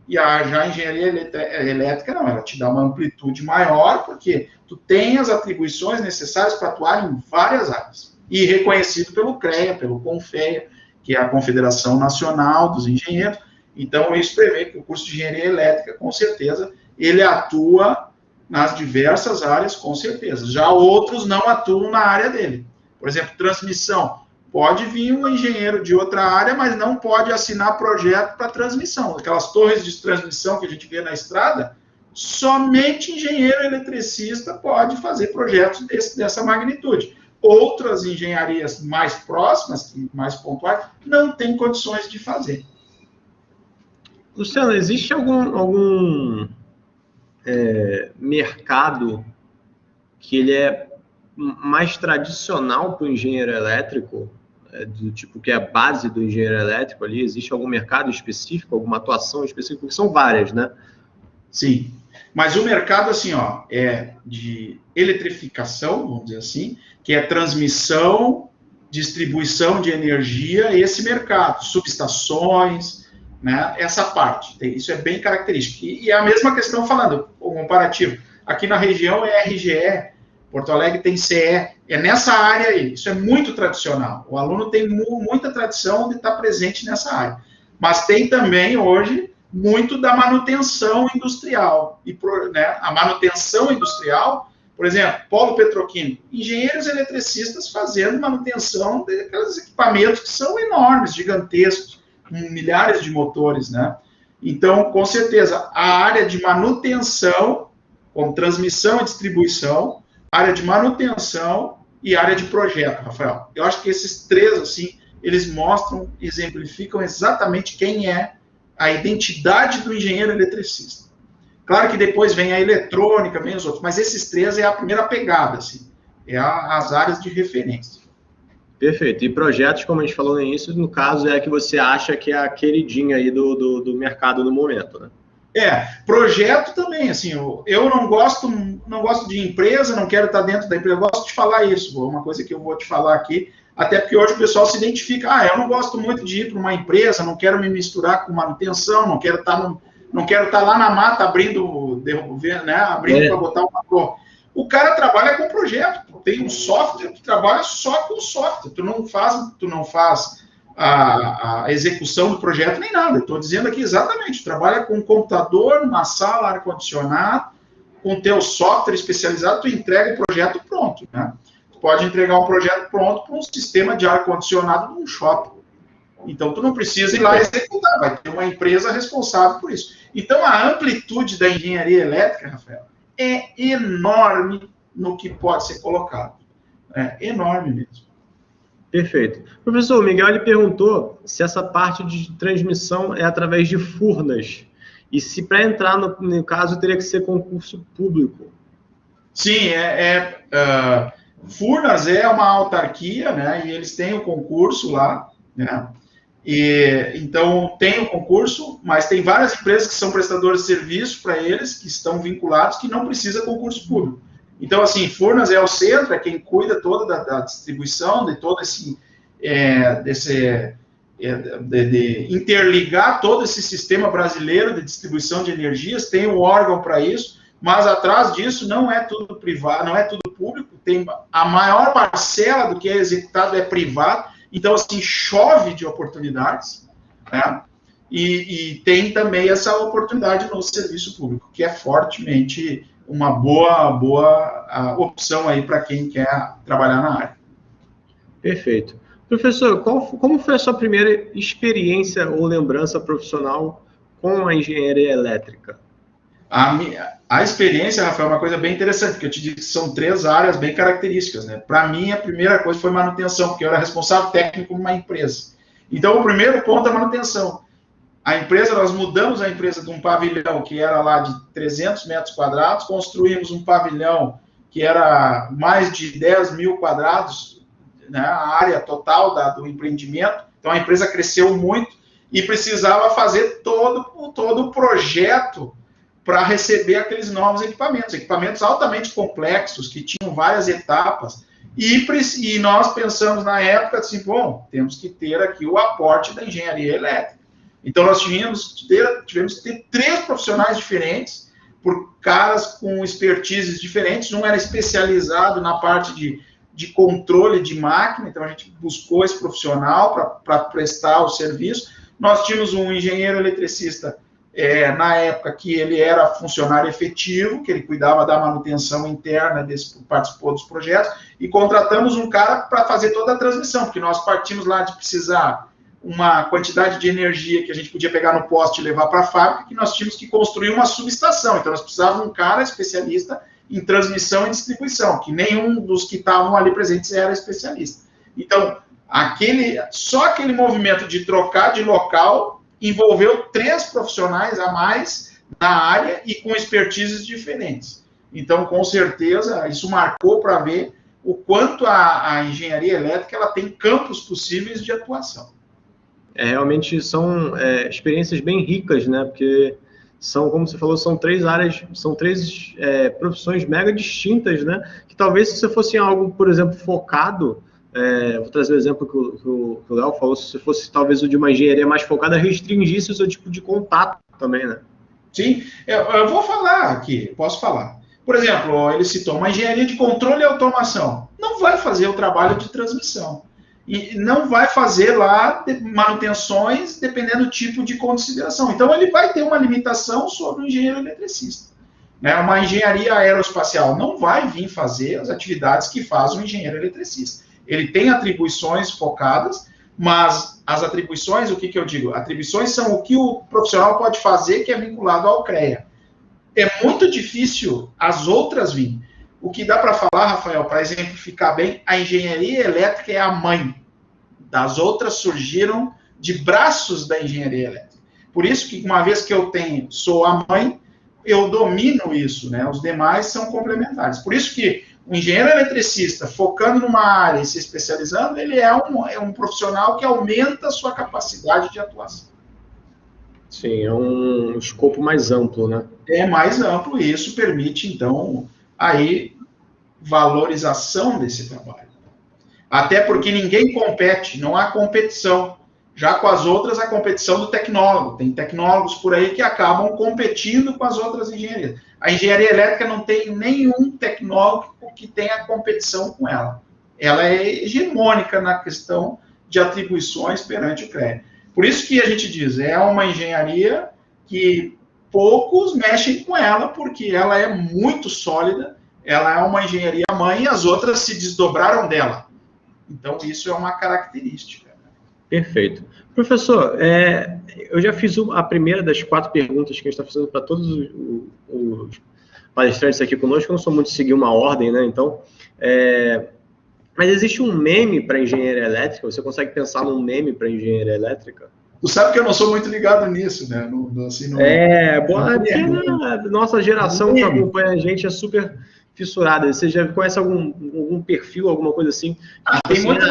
E já a engenharia elétrica, não, ela te dá uma amplitude maior, porque tu tem as atribuições necessárias para atuar em várias áreas. E reconhecido pelo CREA, pelo CONFEA, que é a Confederação Nacional dos Engenheiros. Então, isso prevê que o curso de engenharia elétrica, com certeza, ele atua nas diversas áreas, com certeza. Já outros não atuam na área dele. Por exemplo, transmissão. Pode vir um engenheiro de outra área, mas não pode assinar projeto para transmissão. Aquelas torres de transmissão que a gente vê na estrada, somente engenheiro eletricista pode fazer projetos dessa magnitude. Outras engenharias mais próximas, mais pontuais, não têm condições de fazer. Luciano, existe algum mercado que ele é mais tradicional para o engenheiro elétrico, do tipo que é a base do engenheiro elétrico ali? Existe algum mercado específico, alguma atuação específica? Porque são várias, né? Sim, mas o mercado, assim, é de eletrificação, vamos dizer assim, que é transmissão, distribuição de energia, esse mercado, subestações, né, essa parte, isso é bem característico. E a mesma questão falando, o comparativo, aqui na região é RGE, Porto Alegre tem CE, é nessa área aí, isso é muito tradicional. O aluno tem muita tradição de estar presente nessa área. Mas tem também, hoje, muito da manutenção industrial. A manutenção industrial, por exemplo, polo petroquímico, engenheiros eletricistas fazendo manutenção daqueles equipamentos que são enormes, gigantescos, com milhares de motores, né? Então, com certeza, a área de manutenção, como transmissão e distribuição, área de manutenção e área de projeto, Rafael. Eu acho que esses três, assim, eles mostram, exemplificam exatamente quem é a identidade do engenheiro eletricista. Claro que depois vem a eletrônica, vem os outros, mas esses três é a primeira pegada, assim, as áreas de referência. Perfeito. E projetos, como a gente falou no início, no caso é a que você acha que é a queridinha aí do mercado no momento, né? Projeto também, assim, eu não gosto de empresa, não quero estar dentro da empresa, eu gosto de falar isso, uma coisa que eu vou te falar aqui, até porque hoje o pessoal se identifica, eu não gosto muito de ir para uma empresa, não quero me misturar com manutenção, não quero estar lá na mata abrindo, né, abrindo para botar uma torre. O cara trabalha com projeto, tem um software que trabalha só com software, tu não faz a execução do projeto nem nada, estou dizendo aqui exatamente, trabalha com um computador, uma sala, ar-condicionado, com o teu software especializado, tu entrega o projeto pronto, né? Tu pode entregar um projeto pronto para um sistema de ar-condicionado num shopping. Então, tu não precisa ir lá executar, vai ter uma empresa responsável por isso. Então, a amplitude da engenharia elétrica, Rafael, é enorme no que pode ser colocado. É enorme mesmo. Perfeito. Professor, o Miguel ele perguntou se essa parte de transmissão é através de Furnas. E se para entrar, no caso, teria que ser concurso público. Sim, Furnas é uma autarquia, né? E eles têm o concurso lá, né? Então, tem o concurso, mas tem várias empresas que são prestadores de serviço para eles, que estão vinculados, que não precisa concurso público. Então, assim, Furnas é o centro, é quem cuida toda da distribuição, de todo de interligar todo esse sistema brasileiro de distribuição de energias, tem um órgão para isso, mas atrás disso não é tudo privado, não é tudo público, tem a maior parcela do que é executado é privado. Então, assim, chove de oportunidades, né? E tem também essa oportunidade no serviço público, que é fortemente uma boa opção aí para quem quer trabalhar na área. Perfeito. Professor, como foi a sua primeira experiência ou lembrança profissional com a engenharia elétrica? A experiência, Rafael, é uma coisa bem interessante, porque eu te disse que são 3 áreas bem características, né? Para mim, a primeira coisa foi manutenção, porque eu era responsável técnico de uma empresa. Então, o primeiro ponto é manutenção. Nós mudamos a empresa de um pavilhão que era lá de 300 metros quadrados, construímos um pavilhão que era mais de 10 mil quadrados, né, a área total do empreendimento. Então, a empresa cresceu muito e precisava fazer todo o projeto para receber aqueles novos equipamentos altamente complexos, que tinham várias etapas, e nós pensamos na época assim, bom, temos que ter aqui o aporte da engenharia elétrica. Então, nós tivemos que ter 3 profissionais diferentes, por caras com expertises diferentes. Um era especializado na parte de controle de máquina, então a gente buscou esse profissional para prestar o serviço. Nós tínhamos um engenheiro eletricista, na época que ele era funcionário efetivo, que ele cuidava da manutenção interna, participou dos projetos, e contratamos um cara para fazer toda a transmissão, porque nós partimos lá de precisar uma quantidade de energia que a gente podia pegar no poste e levar para a fábrica, que nós tínhamos que construir uma subestação. Então, nós precisávamos de um cara especialista em transmissão e distribuição, que nenhum dos que estavam ali presentes era especialista. Então, só aquele movimento de trocar de local envolveu 3 profissionais a mais na área e com expertises diferentes. Então, com certeza, isso marcou para ver o quanto a engenharia elétrica ela tem campos possíveis de atuação. Realmente são experiências bem ricas, né? Porque são, como você falou, são 3 áreas, são 3 profissões mega distintas, né? Que talvez se você fosse em algo, por exemplo, focado, vou trazer o exemplo que o Léo falou, se você fosse talvez o de uma engenharia mais focada, restringisse o seu tipo de contato também, né? Sim, eu vou falar aqui, posso falar. Por exemplo, ele citou uma engenharia de controle e automação. Não vai fazer o trabalho de transmissão. E não vai fazer lá manutenções dependendo do tipo de consideração. Então, ele vai ter uma limitação sobre o engenheiro eletricista. Uma engenharia aeroespacial não vai vir fazer as atividades que faz o engenheiro eletricista. Ele tem atribuições focadas, mas as atribuições, o que eu digo? Atribuições são o que o profissional pode fazer que é vinculado ao CREA. É muito difícil as outras virem. O que dá para falar, Rafael, para exemplificar bem, a engenharia elétrica é a mãe. Das outras surgiram de braços da engenharia elétrica. Por isso que, uma vez que eu sou a mãe, eu domino isso, né? Os demais são complementares. Por isso que o engenheiro eletricista, focando numa área e se especializando, ele é um profissional que aumenta a sua capacidade de atuação. Sim, é um escopo mais amplo, né? É mais amplo e isso permite, então, aí, valorização desse trabalho. Até porque ninguém compete, não há competição. Já com as outras, a competição do tecnólogo. Tem tecnólogos por aí que acabam competindo com as outras engenharias. A engenharia elétrica não tem nenhum tecnólogo que tenha competição com ela. Ela é hegemônica na questão de atribuições perante o CREA. Por isso que a gente diz, é uma engenharia que poucos mexem com ela, porque ela é muito sólida, ela é uma engenharia mãe e as outras se desdobraram dela. Então, isso é uma característica. Perfeito. Professor, eu já fiz a primeira das 4 perguntas que a gente está fazendo para todos os palestrantes aqui conosco. Eu não sou muito de seguir uma ordem, né? Então, mas existe um meme para engenharia elétrica? Você consegue pensar num meme para engenharia elétrica? Tu sabe que eu não sou muito ligado nisso, né? Nossa geração que acompanha a gente é super fissurada. Você já conhece algum perfil, alguma coisa assim? Tem muito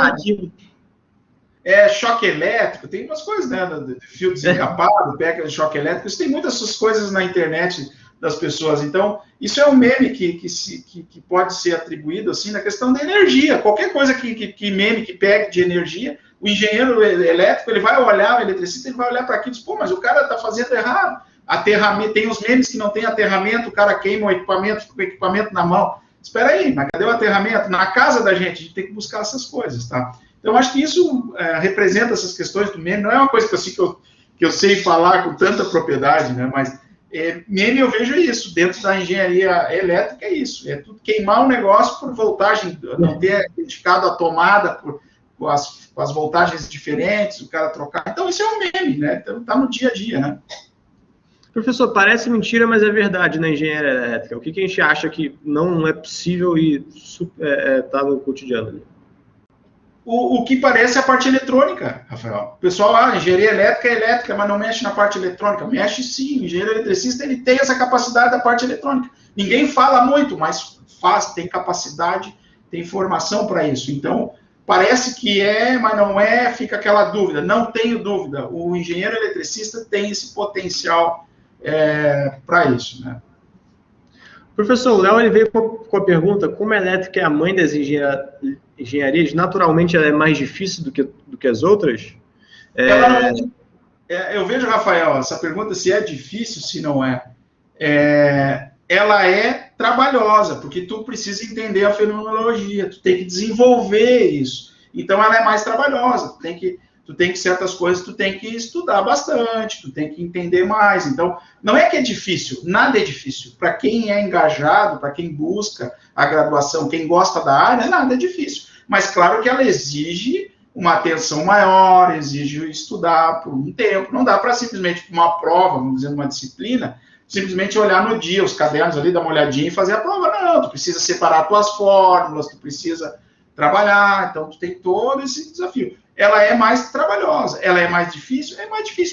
choque elétrico, tem umas coisas, né? Fio desencapado, pega de choque elétrico. Isso tem muitas essas coisas na internet das pessoas. Então, isso é um meme que pode ser atribuído assim na questão da energia. Qualquer coisa que meme que pegue de energia, o engenheiro elétrico, ele vai olhar, o eletricista, ele vai olhar para aquilo e diz, pô, mas o cara está fazendo errado. Aterramento, tem os memes que não tem aterramento, o cara queima o equipamento na mão. Espera aí, mas cadê o aterramento? Na casa da gente, a gente tem que buscar essas coisas, tá? Então, acho que isso representa essas questões do meme. Não é uma coisa que eu sei falar com tanta propriedade, né? Mas meme eu vejo isso. Dentro da engenharia elétrica é isso. É tudo queimar um negócio por voltagem, não ter dedicado a tomada com as voltagens diferentes, o cara trocar. Então, isso é um meme, né? Então, tá no dia a dia, né? Professor, parece mentira, mas é verdade na engenharia elétrica. O que a gente acha que não é possível e está no cotidiano ali? O que parece é a parte eletrônica, Rafael. O pessoal, engenharia elétrica é elétrica, mas não mexe na parte eletrônica. Mexe sim, o engenheiro eletricista ele tem essa capacidade da parte eletrônica. Ninguém fala muito, mas tem capacidade, tem formação para isso. Então, parece que mas não é, fica aquela dúvida. Não tenho dúvida, o engenheiro eletricista tem esse potencial para isso, né? Professor, o Léo ele veio com a pergunta, como a elétrica é a mãe das engenharias, naturalmente ela é mais difícil do que as outras? Eu vejo, Rafael, essa pergunta se é difícil, se não é. Ela é trabalhosa, porque tu precisa entender a fenomenologia, tu tem que desenvolver isso. Então, ela é mais trabalhosa, tu tem que certas coisas, tu tem que estudar bastante, tu tem que entender mais. Então, não é que é difícil, nada é difícil. Para quem é engajado, para quem busca a graduação, quem gosta da área, nada é difícil. Mas, claro que ela exige uma atenção maior, exige estudar por um tempo. Não dá para simplesmente, uma prova, vamos dizer, uma disciplina, simplesmente olhar no dia os cadernos ali, dar uma olhadinha e fazer a prova. Não, tu precisa separar tuas fórmulas, tu precisa trabalhar, então tu tem todo esse desafio. Ela é mais trabalhosa. Ela é mais difícil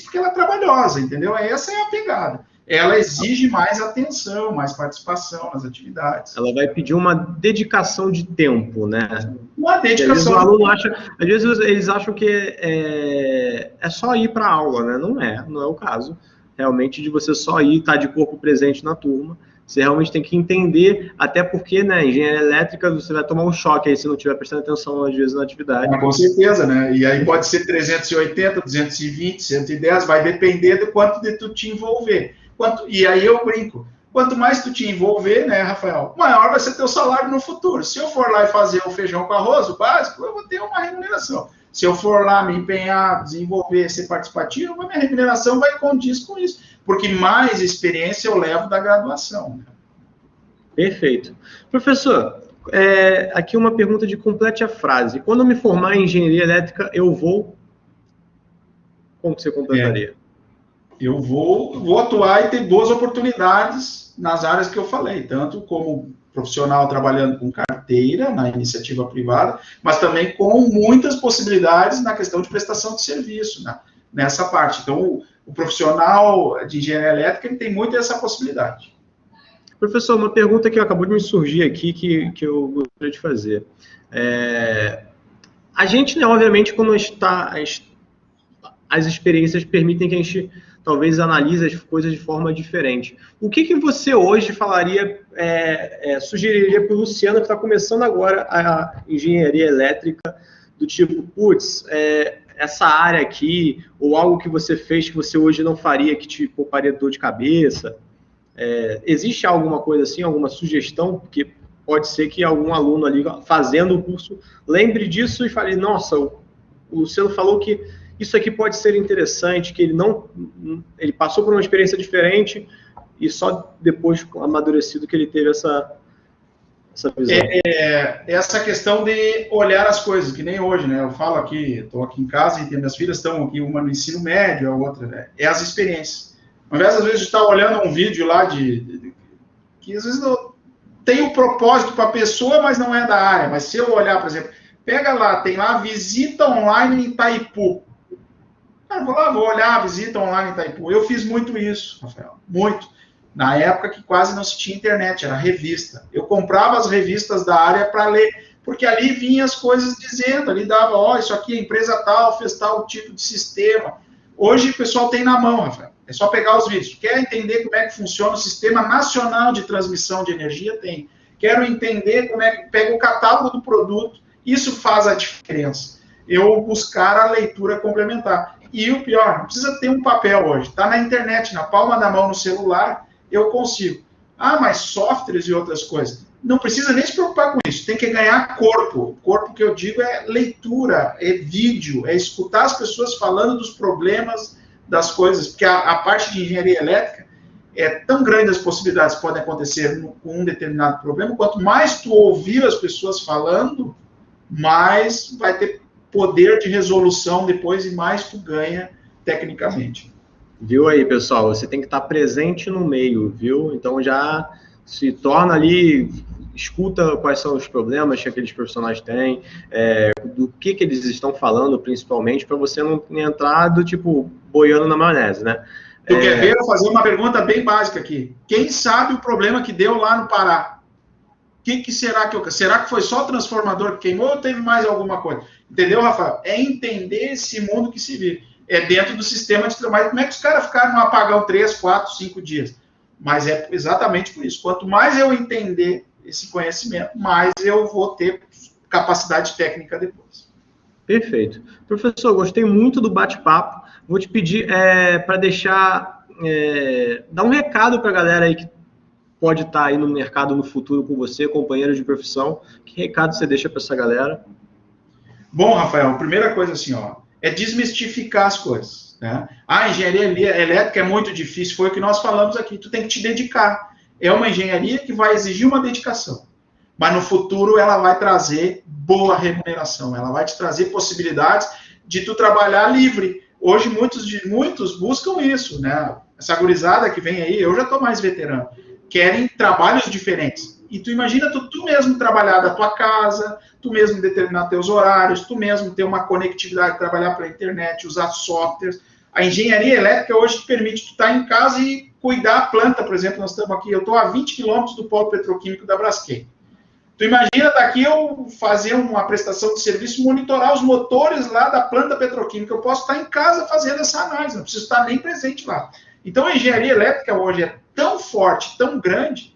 porque ela é trabalhosa, entendeu? Essa é a pegada. Ela exige mais atenção, mais participação nas atividades. Ela vai pedir uma dedicação de tempo, né? Uma dedicação. O aluno às vezes eles acham que é só ir para a aula, né? Não é o caso. Realmente de você só ir, estar de corpo presente na turma. Você realmente tem que entender, até porque, né, engenharia elétrica, você vai tomar um choque aí se não estiver prestando atenção, às vezes, na atividade. Com certeza, né? E aí pode ser 380, 220, 110, vai depender do quanto de tu te envolver. E aí eu brinco, quanto mais tu te envolver, né, Rafael, maior vai ser teu salário no futuro. Se eu for lá e fazer o feijão com arroz, o básico, eu vou ter uma remuneração. Se eu for lá me empenhar, desenvolver, ser participativo, a minha remuneração vai condiz com isso, porque mais experiência eu levo da graduação. Né? Perfeito. Professor, aqui uma pergunta de complete a frase. Quando eu me formar em engenharia elétrica, eu vou... Como que você completaria? Eu vou atuar e ter boas oportunidades nas áreas que eu falei, tanto como profissional trabalhando com carteira na iniciativa privada, mas também com muitas possibilidades na questão de prestação de serviço, né? Nessa parte. Então, o profissional de engenharia elétrica ele tem muito essa possibilidade. Professor, uma pergunta que acabou de me surgir aqui, que eu gostaria de fazer. A gente, né, obviamente, quando as experiências permitem que a gente talvez analise as coisas de forma diferente. O que você hoje falaria, sugeriria para o Luciano, que está começando agora a engenharia elétrica, do tipo, putz, essa área aqui, ou algo que você fez que você hoje não faria, que te pouparia dor de cabeça? Existe alguma coisa assim, alguma sugestão? Porque pode ser que algum aluno ali fazendo o curso lembre disso e fale, nossa, o Luciano falou que isso aqui pode ser interessante, que ele passou por uma experiência diferente e só depois, amadurecido, que ele teve essa visão. Essa questão de olhar as coisas, que nem hoje, né? Eu falo aqui, estou aqui em casa e minhas filhas estão aqui, uma no ensino médio, a outra, né? É as experiências. Ao invés, às vezes, de estar olhando um vídeo lá que às vezes tem um propósito para a pessoa, mas não é da área. Mas se eu olhar, por exemplo, pega lá, tem lá visita online em Itaipu. Cara, vou olhar a visita online em Itaipu. Eu fiz muito isso, Rafael, muito. Na época que quase não se tinha internet, era revista. Eu comprava as revistas da área para ler, porque ali vinha as coisas dizendo, ali dava, ó, isso aqui, a empresa tal, fez tal tipo de sistema. Hoje o pessoal tem na mão, Rafael. É só pegar os vídeos. Quer entender como é que funciona o Sistema Nacional de Transmissão de Energia? Tem. Quero entender como é que pega o catálogo do produto. Isso faz a diferença. Eu buscar a leitura complementar. E o pior, não precisa ter um papel hoje. Está na internet, na palma da mão, no celular, eu consigo. Ah, mas softwares e outras coisas. Não precisa nem se preocupar com isso. Tem que ganhar corpo. Corpo que eu digo é leitura, é vídeo, é escutar as pessoas falando dos problemas das coisas. Porque a parte de engenharia elétrica é tão grande as possibilidades que podem acontecer com um determinado problema. Quanto mais tu ouvir as pessoas falando, mais vai ter poder de resolução depois e mais tu ganha tecnicamente. Viu aí, pessoal? Você tem que estar presente no meio, viu? Então já se torna ali, escuta quais são os problemas que aqueles profissionais têm, do que eles estão falando, principalmente, para você não entrar do tipo boiando na maionese, né? Tu quer ver? Eu vou fazer uma pergunta bem básica aqui. Quem sabe o problema que deu lá no Pará? Será que foi só o transformador que queimou ou teve mais alguma coisa? Entendeu, Rafael? É entender esse mundo que se vive. É dentro do sistema de trabalho. Como é que os caras ficaram no apagão 3, 4, 5 dias? Mas é exatamente por isso. Quanto mais eu entender esse conhecimento, mais eu vou ter capacidade técnica depois. Perfeito. Professor, gostei muito do bate-papo. Vou te pedir para dar um recado para a galera aí que pode estar aí no mercado no futuro com você, companheiro de profissão. Que recado você deixa para essa galera? Bom, Rafael, a primeira coisa assim, ó, é desmistificar as coisas, né? A engenharia elétrica é muito difícil, foi o que nós falamos aqui, tu tem que te dedicar. É uma engenharia que vai exigir uma dedicação, mas no futuro ela vai trazer boa remuneração, ela vai te trazer possibilidades de tu trabalhar livre. Hoje muitos buscam isso, né? Essa gurizada que vem aí, eu já estou mais veterano, querem trabalhos diferentes. E tu imagina tu mesmo trabalhar da tua casa, tu mesmo determinar teus horários, tu mesmo ter uma conectividade, trabalhar pela internet, usar softwares. A engenharia elétrica hoje te permite tu estar em casa e cuidar a planta, por exemplo, nós estamos aqui, eu estou a 20 quilômetros do polo petroquímico da Braskem. Tu imagina daqui eu fazer uma prestação de serviço, monitorar os motores lá da planta petroquímica, eu posso estar em casa fazendo essa análise, não preciso estar nem presente lá. Então a engenharia elétrica hoje é tão forte, tão grande,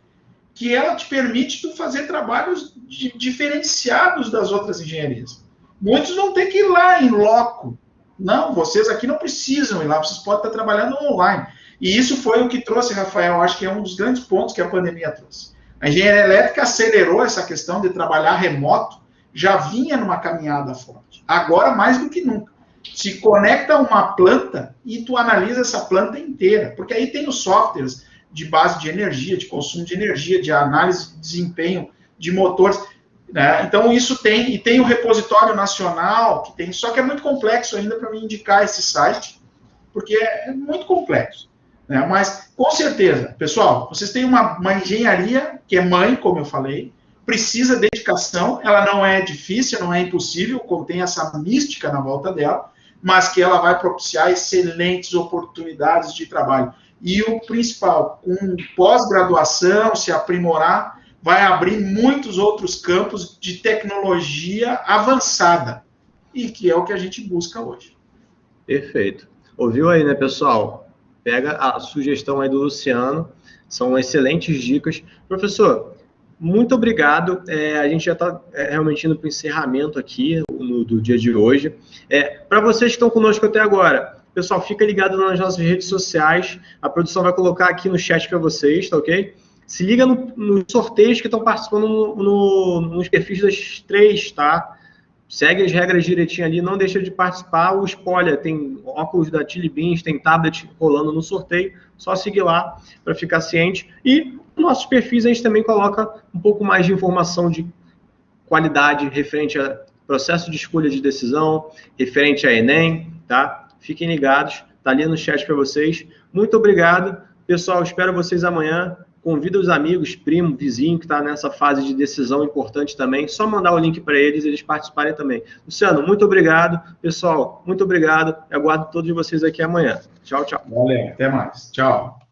que ela te permite tu fazer trabalhos diferenciados das outras engenharias. Muitos vão ter que ir lá em loco. Não, vocês aqui não precisam ir lá, vocês podem estar trabalhando online. E isso foi o que trouxe, Rafael, acho que é um dos grandes pontos que a pandemia trouxe. A engenharia elétrica acelerou essa questão de trabalhar remoto, já vinha numa caminhada forte. Agora, mais do que nunca. Se conecta a uma planta e tu analisa essa planta inteira, porque aí tem os softwares de base de energia, de consumo de energia, de análise de desempenho de motores, né? Então isso tem, e tem o repositório nacional, que tem, só que é muito complexo ainda para me indicar esse site, porque é muito complexo, né? Mas com certeza, pessoal, vocês têm uma engenharia que é mãe, como eu falei, precisa de dedicação, ela não é difícil, não é impossível, como tem essa mística na volta dela, mas que ela vai propiciar excelentes oportunidades de trabalho. E o principal, com pós-graduação, se aprimorar, vai abrir muitos outros campos de tecnologia avançada, e que é o que a gente busca hoje. Perfeito. Ouviu aí, né, pessoal? Pega a sugestão aí do Luciano, são excelentes dicas. Professor, muito obrigado. A gente já está realmente indo para o encerramento aqui do dia de hoje. Para vocês que estão conosco até agora, pessoal, fica ligado nas nossas redes sociais. A produção vai colocar aqui no chat para vocês, tá ok? Se liga nos sorteios que estão participando nos perfis das 3, tá? segue as regras direitinho ali, não deixa de participar. O spoiler, tem óculos da Chili Beans, tem tablet rolando no sorteio, só seguir lá para ficar ciente. E nossos perfis a gente também coloca um pouco mais de informação de qualidade referente a processo de escolha de decisão, referente a Enem, tá? Fiquem ligados, tá ali no chat para vocês. Muito obrigado, pessoal, espero vocês amanhã. Convida os amigos, primo, vizinho, que está nessa fase de decisão importante também. Só mandar o link para eles participarem também. Luciano, muito obrigado. Pessoal, muito obrigado. Eu aguardo todos vocês aqui amanhã. Tchau, tchau. Valeu, até mais. Tchau.